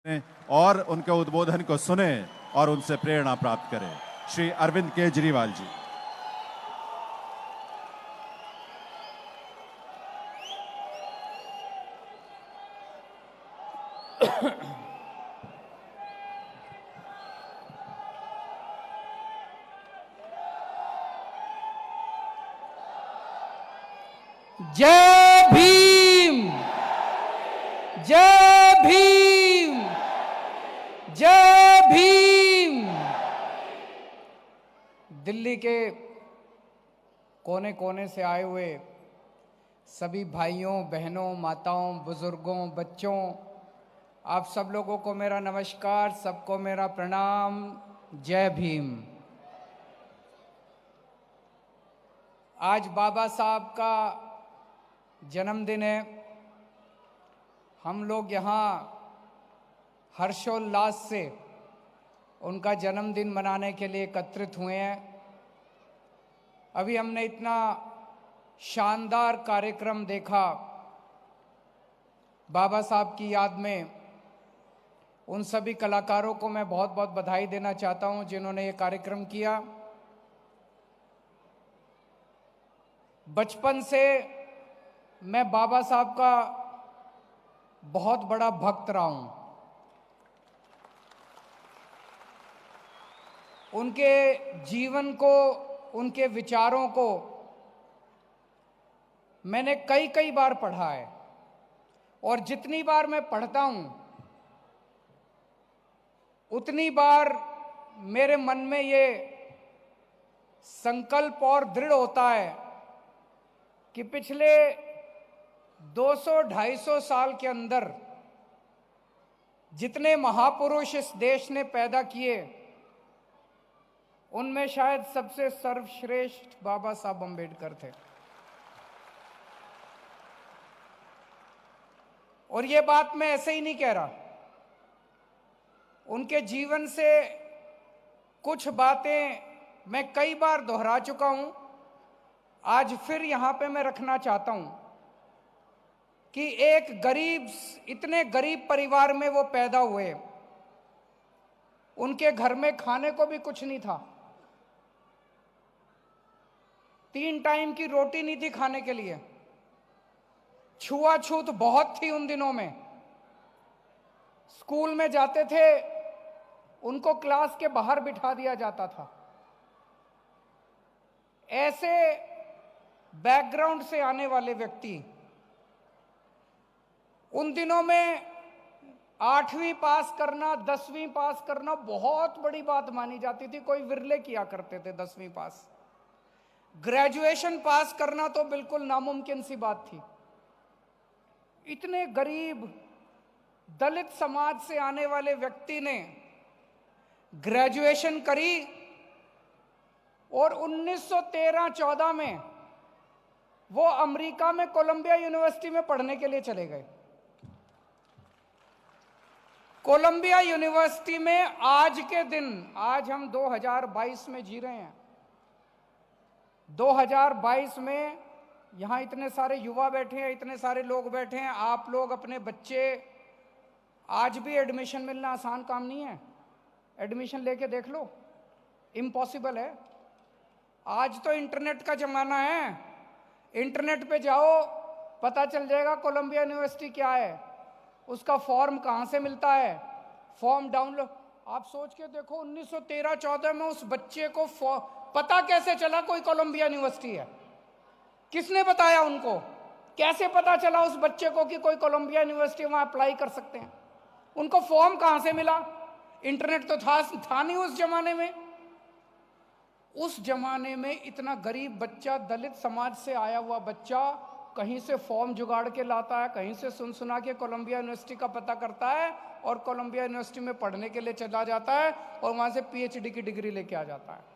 और उनके उद्बोधन को सुने और उनसे प्रेरणा प्राप्त करें। श्री अरविंद केजरीवाल जी। जय भीम, जय भीम, जय भीम। दिल्ली के कोने कोने से आए हुए सभी भाइयों, बहनों, माताओं, बुजुर्गों, बच्चों, आप सब लोगों को मेरा नमस्कार, सबको मेरा प्रणाम। जय भीम। आज बाबा साहब का जन्मदिन है। हम लोग यहाँ हर्षोल्लास से उनका जन्मदिन मनाने के लिए एकत्रित हुए हैं। अभी हमने इतना शानदार कार्यक्रम देखा बाबा साहब की याद में। उन सभी कलाकारों को मैं बहुत बहुत बधाई देना चाहता हूं जिन्होंने ये कार्यक्रम किया। बचपन से मैं बाबा साहब का बहुत बड़ा भक्त रहा हूं। उनके जीवन को, उनके विचारों को मैंने कई कई बार पढ़ा है और जितनी बार मैं पढ़ता हूं उतनी बार मेरे मन में ये संकल्प और दृढ़ होता है कि पिछले 200-250 साल के अंदर जितने महापुरुष इस देश ने पैदा किए उनमें शायद सबसे सर्वश्रेष्ठ बाबा साहब अम्बेडकर थे। और ये बात मैं ऐसे ही नहीं कह रहा। उनके जीवन से कुछ बातें मैं कई बार दोहरा चुका हूं, आज फिर यहां पे मैं रखना चाहता हूं कि एक गरीब, इतने गरीब परिवार में वो पैदा हुए। उनके घर में खाने को भी कुछ नहीं था, 3 टाइम की रोटी नहीं थी खाने के लिए। छुआछूत बहुत थी उन दिनों में। स्कूल में जाते थे, उनको क्लास के बाहर बिठा दिया जाता था। ऐसे बैकग्राउंड से आने वाले व्यक्ति उन दिनों में 8वीं पास करना, 10वीं पास करना बहुत बड़ी बात मानी जाती थी। कोई विरले किया करते थे 10वीं पास। ग्रेजुएशन पास करना तो बिल्कुल नामुमकिन सी बात थी। इतने गरीब दलित समाज से आने वाले व्यक्ति ने ग्रेजुएशन करी और 1913-14 में वो अमेरिका में कोलंबिया यूनिवर्सिटी में पढ़ने के लिए चले गए। कोलंबिया यूनिवर्सिटी में आज के दिन, आज हम 2022 में जी रहे हैं, 2022 में यहां इतने सारे युवा बैठे हैं, इतने सारे लोग बैठे हैं। आप लोग अपने बच्चे, आज भी एडमिशन मिलना आसान काम नहीं है। एडमिशन लेके देख लो, इम्पॉसिबल है। आज तो इंटरनेट का जमाना है, इंटरनेट पे जाओ, पता चल जाएगा कोलंबिया यूनिवर्सिटी क्या है, उसका फॉर्म कहां से मिलता है, फॉर्म डाउनलोड। आप सोच के देखो 1913-14 में उस बच्चे को पता कैसे चला कोई कोलंबिया यूनिवर्सिटी है? किसने बताया उनको? कैसे पता चला उस बच्चे को कि कोई कोलंबिया यूनिवर्सिटी वहां अप्लाई कर सकते हैं? उनको फॉर्म कहां से मिला? इंटरनेट तो था नहीं उस जमाने में। उस जमाने में इतना गरीब बच्चा, दलित समाज से आया हुआ बच्चा कहीं से फॉर्म जुगाड़ के लाता है, कहीं से सुना के कोलंबिया यूनिवर्सिटी का पता करता है और कोलंबिया यूनिवर्सिटी में पढ़ने के लिए चला जाता है और वहां से पीएचडी की डिग्री लेके आ जाता है।